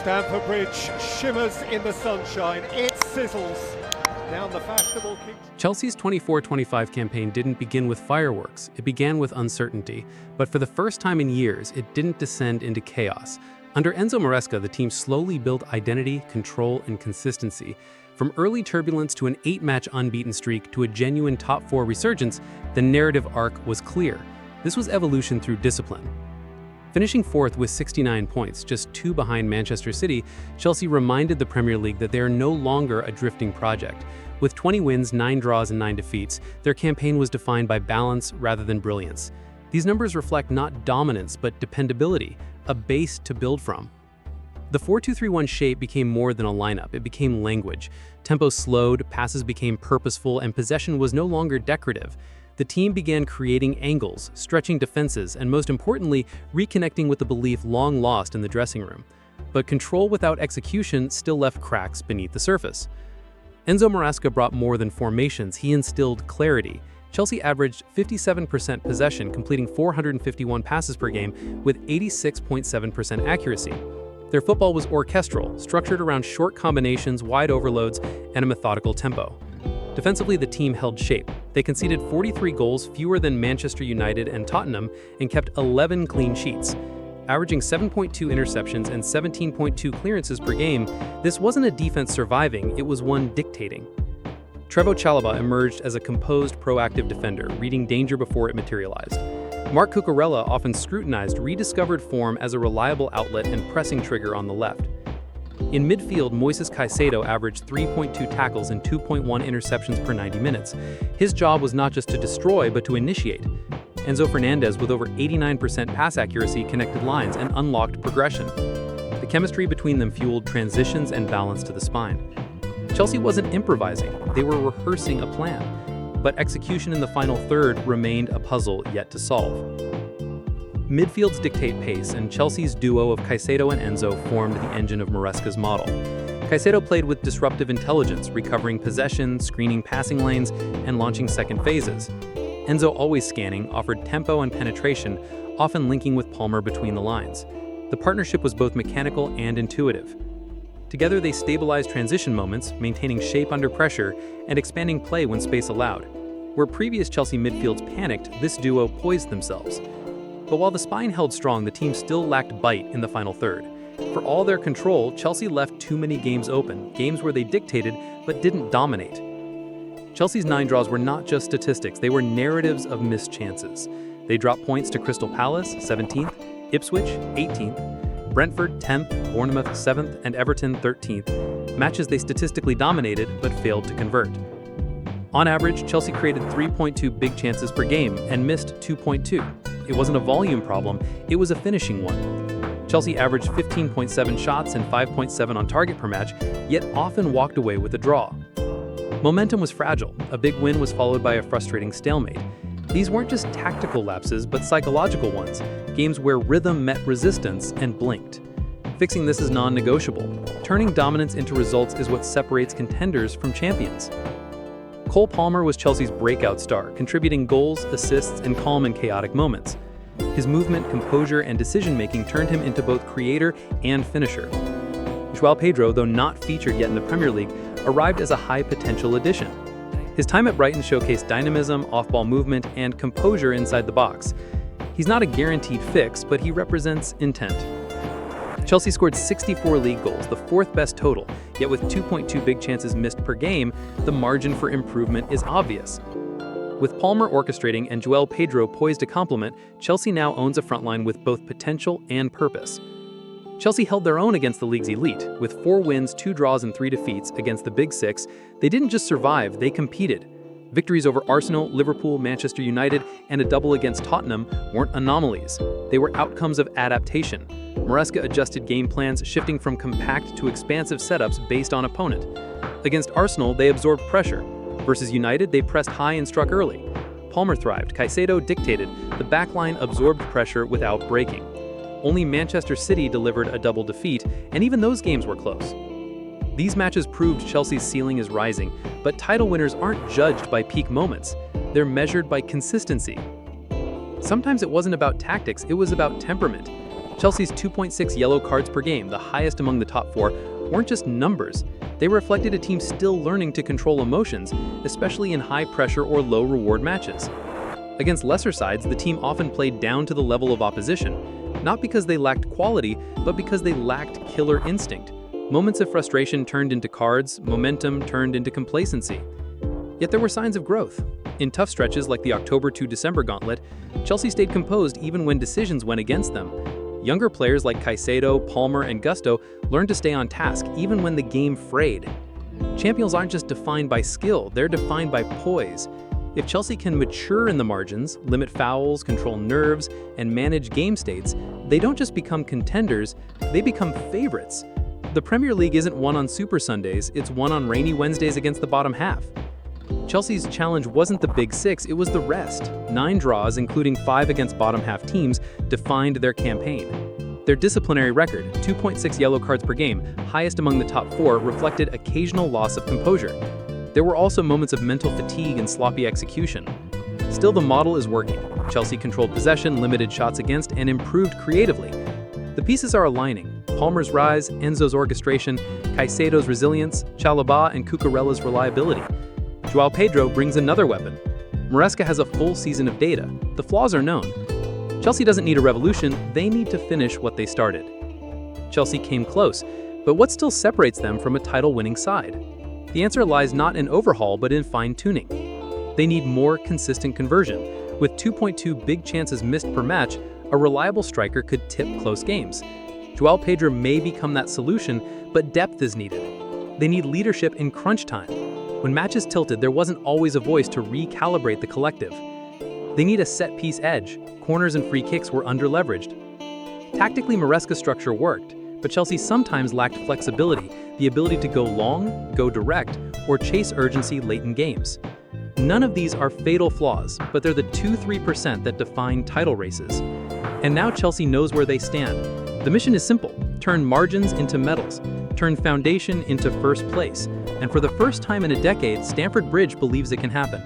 Stamford Bridge shimmers in the sunshine. It sizzles down the fashionable King. Chelsea's 24-25 campaign didn't begin with fireworks, it began with uncertainty. But for the first time in years, it didn't descend into chaos. Under Enzo Maresca, the team slowly built identity, control, and consistency. From early turbulence to an 8-match unbeaten streak to a genuine top-4 resurgence, the narrative arc was clear. This was evolution through discipline. Finishing fourth with 69 points, just 2 behind Manchester City, Chelsea reminded the Premier League that they are no longer a drifting project. With 20 wins, 9 draws, and 9 defeats, their campaign was defined by balance rather than brilliance. These numbers reflect not dominance, but dependability, a base to build from. The 4-2-3-1 shape became more than a lineup, it became language. Tempo slowed, passes became purposeful, and possession was no longer decorative. The team began creating angles, stretching defenses, and most importantly, reconnecting with the belief long lost in the dressing room. But control without execution still left cracks beneath the surface. Enzo Maresca brought more than formations, he instilled clarity. Chelsea averaged 57% possession, completing 451 passes per game with 86.7% accuracy. Their football was orchestral, structured around short combinations, wide overloads, and a methodical tempo. Defensively, the team held shape. They conceded 43 goals, fewer than Manchester United and Tottenham, and kept 11 clean sheets. Averaging 7.2 interceptions and 17.2 clearances per game, this wasn't a defense surviving, it was one dictating. Trevoh Chalobah emerged as a composed, proactive defender, reading danger before it materialized. Marc Cucurella often scrutinized rediscovered form as a reliable outlet and pressing trigger on the left. In midfield, Moisés Caicedo averaged 3.2 tackles and 2.1 interceptions per 90 minutes. His job was not just to destroy, but to initiate. Enzo Fernandez, with over 89% pass accuracy, connected lines and unlocked progression. The chemistry between them fueled transitions and balance to the spine. Chelsea wasn't improvising, they were rehearsing a plan. But execution in the final third remained a puzzle yet to solve. Midfields dictate pace, and Chelsea's duo of Caicedo and Enzo formed the engine of Maresca's model. Caicedo played with disruptive intelligence, recovering possession, screening passing lanes, and launching second phases. Enzo, always scanning, offered tempo and penetration, often linking with Palmer between the lines. The partnership was both mechanical and intuitive. Together they stabilized transition moments, maintaining shape under pressure, and expanding play when space allowed. Where previous Chelsea midfields panicked, this duo poised themselves. But while the spine held strong, the team still lacked bite in the final third. For all their control, Chelsea left too many games open, games where they dictated but didn't dominate. Chelsea's 9 draws were not just statistics, they were narratives of missed chances. They dropped points to Crystal Palace, 17th, Ipswich, 18th, Brentford, 10th, Bournemouth, 7th, and Everton, 13th, matches they statistically dominated but failed to convert. On average, Chelsea created 3.2 big chances per game and missed 2.2. It wasn't a volume problem, it was a finishing one. Chelsea averaged 15.7 shots and 5.7 on target per match, yet often walked away with a draw. Momentum was fragile. A big win was followed by a frustrating stalemate. These weren't just tactical lapses, but psychological ones, games where rhythm met resistance and blinked. Fixing this is non-negotiable. Turning dominance into results is what separates contenders from champions. Cole Palmer was Chelsea's breakout star, contributing goals, assists, and calm in chaotic moments. His movement, composure, and decision-making turned him into both creator and finisher. João Pedro, though not featured yet in the Premier League, arrived as a high-potential addition. His time at Brighton showcased dynamism, off-ball movement, and composure inside the box. He's not a guaranteed fix, but he represents intent. Chelsea scored 64 league goals, the 4th best total, yet with 2.2 big chances missed per game, the margin for improvement is obvious. With Palmer orchestrating and João Pedro poised to complement, Chelsea now owns a frontline with both potential and purpose. Chelsea held their own against the league's elite. With 4 wins, 2 draws, and 3 defeats against the Big Six, they didn't just survive, they competed. Victories over Arsenal, Liverpool, Manchester United, and a double against Tottenham weren't anomalies. They were outcomes of adaptation. Maresca adjusted game plans, shifting from compact to expansive setups based on opponent. Against Arsenal, they absorbed pressure. Versus United, they pressed high and struck early. Palmer thrived, Caicedo dictated, the backline absorbed pressure without breaking. Only Manchester City delivered a double defeat, and even those games were close. These matches proved Chelsea's ceiling is rising, but title winners aren't judged by peak moments. They're measured by consistency. Sometimes it wasn't about tactics, it was about temperament. Chelsea's 2.6 yellow cards per game, the highest among the top 4, weren't just numbers. They reflected a team still learning to control emotions, especially in high-pressure or low-reward matches. Against lesser sides, the team often played down to the level of opposition, not because they lacked quality, but because they lacked killer instinct. Moments of frustration turned into cards, momentum turned into complacency. Yet there were signs of growth. In tough stretches like the October to December gauntlet, Chelsea stayed composed even when decisions went against them. Younger players like Caicedo, Palmer, and Gusto learned to stay on task even when the game frayed. Champions aren't just defined by skill, they're defined by poise. If Chelsea can mature in the margins, limit fouls, control nerves, and manage game states, they don't just become contenders, they become favorites. The Premier League isn't won on Super Sundays, it's won on rainy Wednesdays against the bottom half. Chelsea's challenge wasn't the Big Six, it was the rest. 9 draws, including 5 against bottom-half teams, defined their campaign. Their disciplinary record, 2.6 yellow cards per game, highest among the top 4, reflected occasional loss of composure. There were also moments of mental fatigue and sloppy execution. Still, the model is working. Chelsea controlled possession, limited shots against, and improved creatively. The pieces are aligning. Palmer's rise, Enzo's orchestration, Caicedo's resilience, Chalobah and Cucurella's reliability. João Pedro brings another weapon. Maresca has a full season of data. The flaws are known. Chelsea doesn't need a revolution, they need to finish what they started. Chelsea came close, but what still separates them from a title-winning side? The answer lies not in overhaul, but in fine-tuning. They need more consistent conversion. With 2.2 big chances missed per match, a reliable striker could tip close games. João Pedro may become that solution, but depth is needed. They need leadership in crunch time. When matches tilted, there wasn't always a voice to recalibrate the collective. They need a set-piece edge. Corners and free kicks were under-leveraged. Tactically, Maresca's structure worked, but Chelsea sometimes lacked flexibility, the ability to go long, go direct, or chase urgency late in games. None of these are fatal flaws, but they're the 2-3% that define title races. And now Chelsea knows where they stand. The mission is simple: turn margins into medals, turn foundation into first place. And for the first time in a decade, Stamford Bridge believes it can happen.